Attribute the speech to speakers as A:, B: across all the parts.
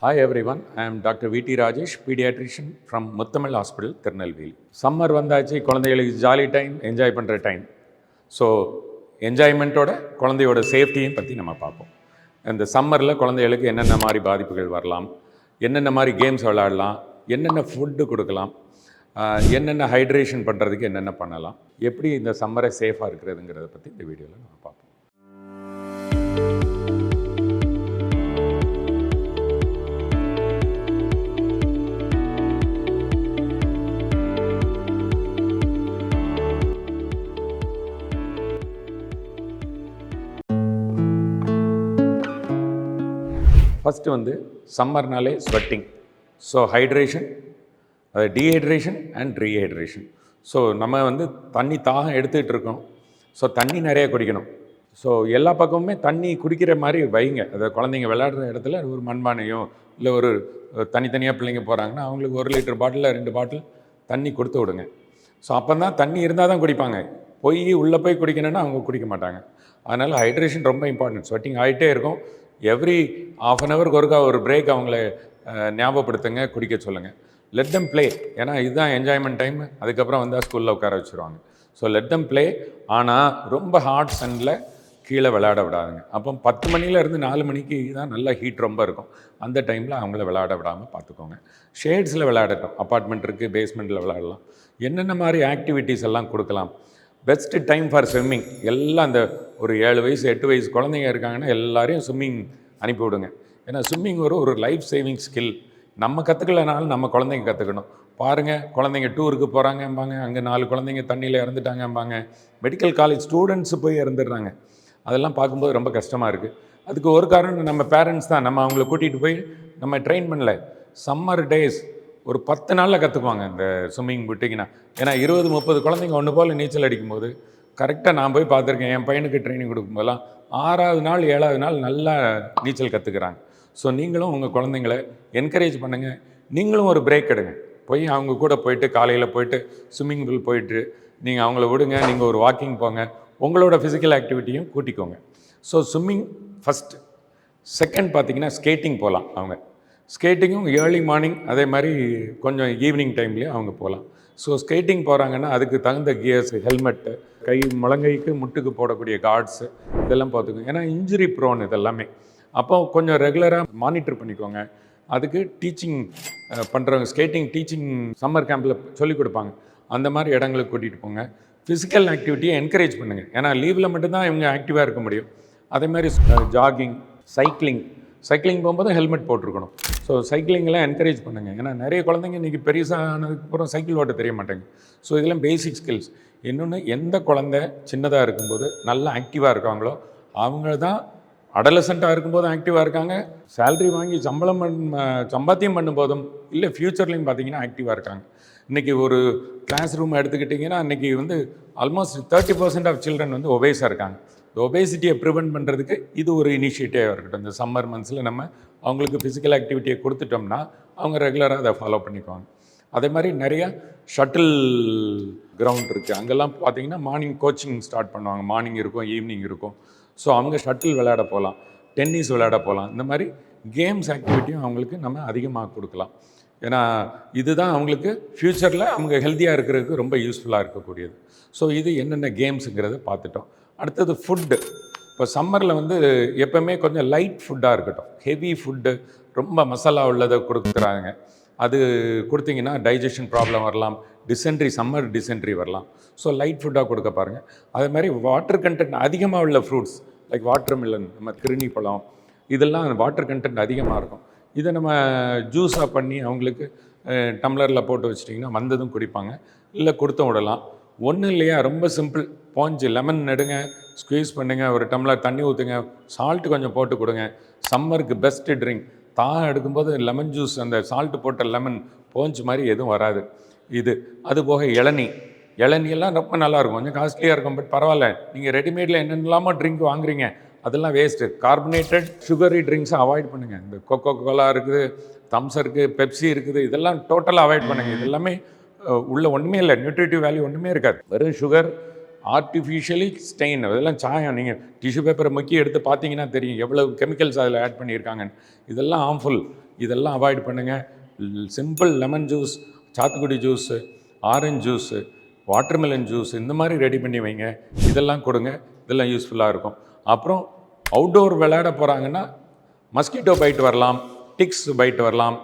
A: Hi everyone, I am Dr. V.T. Rajesh, pediatrician from Muttamil Hospital, Tirunelveli. Summer வந்தாச்சு, குழந்தைகளுக்கு jolly time, enjoy பண்ணுற time. So என்ஜாய்மெண்ட்டோட குழந்தையோட சேஃப்டியும் பற்றி நம்ம பார்ப்போம். இந்த சம்மரில் குழந்தைகளுக்கு என்னென்ன மாதிரி பாதிப்புகள் வரலாம், என்னென்ன மாதிரி கேம்ஸ் விளையாடலாம், என்னென்ன ஃபுட்டு கொடுக்கலாம், என்னென்ன ஹைட்ரேஷன் பண்ணுறதுக்கு என்னென்ன பண்ணலாம், எப்படி இந்த சம்மரை சேஃபாக இருக்கிறதுங்கிறத பற்றி இந்த வீடியோவில் நம்ம பார்ப்போம். ஃபஸ்ட்டு வந்து சம்மர்னாலே ஸ்வெட்டிங். ஸோ ஹைட்ரேஷன், அது டீஹைட்ரேஷன் அண்ட் ரீஹைட்ரேஷன். ஸோ நம்ம வந்து தண்ணி தாகம் எடுத்துகிட்டு இருக்கோம். ஸோ தண்ணி நிறைய குடிக்கணும். ஸோ எல்லா பக்கமுமே தண்ணி குடிக்கிற மாதிரி வைங்க. அதை குழந்தைங்க விளையாடுற இடத்துல ஒரு மண்பானையோ இல்லை ஒரு தனித்தனியாக பிள்ளைங்க போகிறாங்கன்னா அவங்களுக்கு 1 லிட்டர் பாட்டிலில் 2 பாட்டில் தண்ணி கொடுத்து விடுங்க. ஸோ அப்போ தான் தண்ணி இருந்தால் தான் குடிப்பாங்க. உள்ளே போய் குடிக்கணுன்னா அவங்க குடிக்க மாட்டாங்க. அதனால் ஹைட்ரேஷன் ரொம்ப இம்பார்ட்டன்ட். ஸ்வெட்டிங் ஆகிட்டே இருக்கும். எவ்ரி ½ அன் ஹவருக்கு ஒருக்கா ஒரு பிரேக் அவங்கள ஞாபகப்படுத்துங்க, குடிக்க சொல்லுங்கள். Let them play. ஏன்னா இதுதான் என்ஜாய்மெண்ட் டைம். அதுக்கப்புறம் வந்தால் ஸ்கூலில் உட்கார வச்சுருவாங்க. So let them play. ஆனால் ரொம்ப ஹாட் சன்னில் கீழே விளையாட விடாதுங்க. அப்போ 10 மணிலேருந்து 4 மணிக்கு தான் நல்லா ஹீட் ரொம்ப இருக்கும். அந்த டைமில் அவங்கள விளையாட விடாமல் பார்த்துக்கோங்க. ஷேட்ஸில் விளையாடட்டும். அப்பார்ட்மெண்ட் இருக்குது, பேஸ்மெண்ட்டில் விளையாடலாம். என்னென்ன மாதிரி ஆக்டிவிட்டீஸ் எல்லாம் கொடுக்கலாம். Best time for swimming. எல்லாம் அந்த ஒரு 7 வயசு 8 வயசு குழந்தைங்க இருக்காங்கன்னா எல்லாரையும் ஸ்விம்மிங் அனுப்பி விடுங்க. ஏன்னா ஸ்விம்மிங் ஒரு லைஃப் சேவிங் ஸ்கில். நம்ம கற்றுக்கலனாலும் நம்ம குழந்தைங்க கற்றுக்கணும். பாருங்கள், குழந்தைங்க டூருக்கு போகிறாங்கம்பாங்க, அங்கே 4 குழந்தைங்க தண்ணியில் இறந்துட்டாங்கம்பாங்க. மெடிக்கல் காலேஜ் ஸ்டூடெண்ட்ஸு போய் இறந்துடுறாங்க. அதெல்லாம் பார்க்கும்போது ரொம்ப கஷ்டமாக இருக்குது. அதுக்கு ஒரு காரணம் நம்ம பேரண்ட்ஸ் தான். நம்ம அவங்கள கூட்டிகிட்டு போய் நம்ம ட்ரெயின் பண்ணல. சம்மர் டேஸ் ஒரு 10 நாளில் கற்றுக்குவாங்க இந்த ஸ்விம்மிங் விட்டிங்கன்னா. ஏன்னா 20-30 குழந்தைங்க ஒன்று போல் நீச்சல் அடிக்கும்போது கரெக்டாக நான் போய் பார்த்துருக்கேன். என் பையனுக்கு ட்ரைனிங் கொடுக்கும்போதெல்லாம் 6ஆவது நாள் 7ஆவது நாள் நல்லா நீச்சல் கற்றுக்குறாங்க. ஸோ நீங்களும் உங்கள் குழந்தைங்கள என்கரேஜ் பண்ணுங்கள். நீங்களும் ஒரு பிரேக் எடுங்க. போய் அவங்க கூட போயிட்டு காலையில் போயிட்டு ஸ்விம்மிங் பூல் போயிட்டு நீங்கள் அவங்கள விடுங்க. நீங்கள் ஒரு வாக்கிங் போங்க. உங்களோட ஃபிசிக்கல் ஆக்டிவிட்டியும் கூட்டிக்கோங்க. So swimming first. செகண்ட் பார்த்திங்கன்னா ஸ்கேட்டிங் போகலாம். அவங்க ஸ்கேட்டிங்கும் ஏர்லி மார்னிங், அதே மாதிரி கொஞ்சம் ஈவினிங் டைம்லேயும் அவங்க போகலாம். ஸோ ஸ்கேட்டிங் போகிறாங்கன்னா அதுக்கு தகுந்த கியர்ஸ், ஹெல்மெட்டு, முழங்கைக்கு முட்டுக்கு போடக்கூடிய கார்ட்ஸு இதெல்லாம் பார்த்துக்கோங்க. ஏன்னா இன்ஜுரி ப்ரோன் இதெல்லாமே. அப்போ கொஞ்சம் ரெகுலராக மானிட்டர் பண்ணிக்கோங்க. அதுக்கு டீச்சிங் பண்ணுறவங்க, ஸ்கேட்டிங் டீச்சிங் சம்மர் கேம்பில் சொல்லிக் கொடுப்பாங்க. அந்த மாதிரி இடங்களுக்கு கூட்டிகிட்டு போங்க. ஃபிசிக்கல் ஆக்டிவிட்டியை என்கரேஜ் பண்ணுங்கள். ஏன்னா லீவில் மட்டும்தான் இவங்க ஆக்டிவாக இருக்க முடியும். அதே மாதிரி ஜாகிங், சைக்கிளிங் போகும்போது ஹெல்மெட் போட்டிருக்கணும். ஸோ சைக்கிளிங்கெலாம் என்கரேஜ் பண்ணுங்கள். ஏன்னா நிறைய குழந்தைங்க இன்றைக்கி பெருசானதுக்கப்புறம் சைக்கிள் ஓட்ட தெரிய மாட்டேங்க. ஸோ இதெல்லாம் பேசிக் ஸ்கில்ஸ். இன்னொன்று, எந்த குழந்தை சின்னதாக இருக்கும்போது நல்லா ஆக்டிவாக இருக்காங்களோ அவங்க தான் அடலசென்ட்டாக இருக்கும்போது ஆக்டிவாக இருக்காங்க. சேல்ரி வாங்கி சம்பாத்தியம் பண்ணும்போதும் இல்லை ஃப்யூச்சர்லேயும் பார்த்தீங்கன்னா ஆக்டிவாக இருக்காங்க. இன்றைக்கி ஒரு கிளாஸ் ரூம் எடுத்துக்கிட்டிங்கன்னா இன்றைக்கி வந்து ஆல்மோஸ்ட் 30% ஆஃப் சில்ட்ரன் வந்து ஒபேஸாக இருக்காங்க. இந்த ஒபேசிட்டியை ப்ரிவெண்ட் பண்ணுறதுக்கு இது ஒரு இனிஷியேட்டிவாக இருக்கட்டும். இந்த சம்மர் மந்த்ஸில் நம்ம அவங்களுக்கு ஃபிசிக்கல் ஆக்டிவிட்டியை கொடுத்துட்டோம்னா அவங்க ரெகுலராக அதை ஃபாலோ பண்ணிக்குவாங்க. அதே மாதிரி நிறையா ஷட்டில் கிரவுண்ட் இருக்குது. அங்கெல்லாம் பார்த்திங்கன்னா மார்னிங் கோச்சிங் ஸ்டார்ட் பண்ணுவாங்க. மார்னிங் இருக்கும், ஈவினிங் இருக்கும். ஸோ அவங்க ஷட்டில் விளையாட போகலாம், டென்னிஸ் விளையாட போகலாம். இந்த மாதிரி கேம்ஸ் ஆக்டிவிட்டியும் அவங்களுக்கு நம்ம அதிகமாக கொடுக்கலாம். ஏன்னா இதுதான் அவங்களுக்கு ஃப்யூச்சரில் அவங்க ஹெல்த்தியாக இருக்கிறதுக்கு ரொம்ப யூஸ்ஃபுல்லாக இருக்கக்கூடியது. ஸோ இது என்னென்ன கேம்ஸுங்கிறத பார்த்துட்டோம். அடுத்தது ஃபுட்டு. இப்போ சம்மரில் வந்து எப்போவுமே கொஞ்சம் லைட் ஃபுட்டாக இருக்கட்டும். ஹெவி ஃபுட்டு, ரொம்ப மசாலா உள்ளதை கொடுக்குறாங்க. அது கொடுத்தீங்கன்னா டைஜஷன் ப்ராப்ளம் வரலாம், சம்மர் டிசென்ட்ரி வரலாம். ஸோ லைட் ஃபுட்டாக கொடுக்க பாருங்கள். அதே மாதிரி வாட்டர் கண்டென்ட் அதிகமாக உள்ள ஃப்ரூட்ஸ் லைக் வாட்டர் மில்லன், நம்ம கிருணி பழம், இதெல்லாம் வாட்டர் கண்டென்ட் அதிகமாக இருக்கும். இதை நம்ம ஜூஸாக பண்ணி அவங்களுக்கு டம்ளரில் போட்டு வச்சிட்டிங்கன்னா வந்ததும் குடிப்பாங்க. இல்லை கொடுத்து விடலாம். ஒன்றும் இல்லையா, ரொம்ப சிம்பிள். லெமன் நடுங்க, ஸ்குவீஸ் பண்ணுங்கள், ஒரு டம்ளர் தண்ணி ஊற்றுங்க, சால்ட்டு கொஞ்சம் போட்டு கொடுங்க. சம்மருக்கு பெஸ்ட்டு ட்ரிங்க். தாகம் எடுக்கும்போது லெமன் ஜூஸ், அந்த சால்ட்டு போட்ட லெமன் போஞ்சு மாதிரி எதுவும் வராது. அது போக இளநியெல்லாம் ரொம்ப நல்லாயிருக்கும். கொஞ்சம் காஸ்ட்லியாக இருக்கும், பட் பரவாயில்ல. நீங்கள் ரெடிமேடில் என்னென்னலாமோ ட்ரிங்க் வாங்குறீங்க, அதெல்லாம் வேஸ்ட்டு. கார்பனேட்டட் சுகரி ட்ரிங்க்ஸை அவாய்ட் பண்ணுங்கள். இந்த கொக்கோ கோலா இருக்குது, தம்ஸ் இருக்குது, பெப்சி இருக்குது, இதெல்லாம் டோட்டலாக அவாய்ட் பண்ணுங்கள். இது எல்லாமே உள்ள ஒன்றுமே இல்லை, நியூட்ரிட்டிவ் வேல்யூ ஒன்றுமே இருக்காது. வெறும் சுகர், ஆர்டிஃபிஷியலி ஸ்டெயின், அதெல்லாம் சாயம். நீங்கள் டிஷ்யூ பேப்பரை முக்கி எடுத்து பார்த்தீங்கன்னா தெரியும் எவ்வளோ கெமிக்கல்ஸ் அதில் ஆட் பண்ணியிருக்காங்கன்னு. இதெல்லாம் ஹார்ம்ஃபுல். இதெல்லாம் அவாய்ட் பண்ணுங்கள். சிம்பிள் லெமன் ஜூஸ், சாத்துக்குடி juice, orange juice, watermelon juice இந்த மாதிரி ரெடி பண்ணி வைங்க. இதெல்லாம் கொடுங்க. இதெல்லாம் யூஸ்ஃபுல்லாக இருக்கும். அப்புறம் அவுட்டோர் விளையாட போகிறாங்கன்னா மஸ்கிட்டோ பைட் வரலாம், டிக்ஸ் பைட் வரலாம்.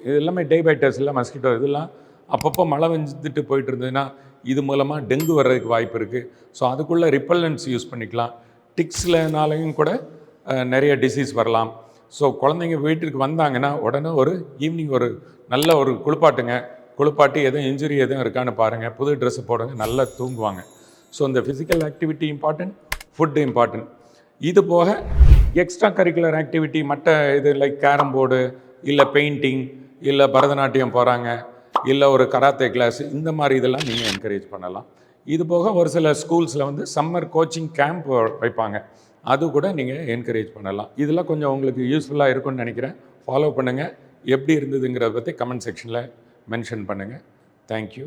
A: இது எல்லாமே டே பைட்டர்ஸ் இல்லை, மஸ்கிட்டோ இதெல்லாம் அப்பப்போ மழை வெஞ்சிட்டு போயிட்டு இருந்ததுன்னா இது மூலமாக டெங்கு வர்றதுக்கு வாய்ப்பு இருக்குது. ஸோ அதுக்குள்ளே ரிப்பல்லன்ஸ் யூஸ் பண்ணிக்கலாம். டிக்ஸ்லனாலையும் கூட நிறைய டிசீஸ் வரலாம். ஸோ குழந்தைங்க வீட்டுக்கு வந்தாங்கன்னா உடனே ஒரு ஈவினிங் ஒரு நல்ல ஒரு குளிப்பாட்டுங்க. குளிப்பாட்டி எதுவும் இன்ஜுரி எதுவும் இருக்கான்னு பாருங்கள். புது ட்ரெஸ்ஸு போடுங்க, நல்லா தூங்குவாங்க. ஸோ இந்த physical activity important, food important. இது போக எக்ஸ்ட்ரா கரிக்குலர் ஆக்டிவிட்டி மற்ற இது லைக் கேரம் போர்டு, இல்லை பெயிண்டிங், இல்லை பரதநாட்டியம் போகிறாங்க, இல்லை ஒரு கராத்தே கிளாஸ், இந்த மாதிரி இதெல்லாம் நீங்கள் என்கரேஜ் பண்ணலாம். இது போக ஒரு சில ஸ்கூல்ஸில் வந்து சம்மர் கோச்சிங் கேம்ப் வைப்பாங்க. அது கூட நீங்கள் என்கரேஜ் பண்ணலாம். இதெல்லாம் கொஞ்சம் உங்களுக்கு யூஸ்ஃபுல்லாக இருக்கும்னு நினைக்கிறேன். ஃபாலோ பண்ணுங்கள். எப்படி இருந்ததுங்கிறத பற்றி கமெண்ட் செக்ஷனில் மென்ஷன் பண்ணுங்கள். தேங்க்யூ.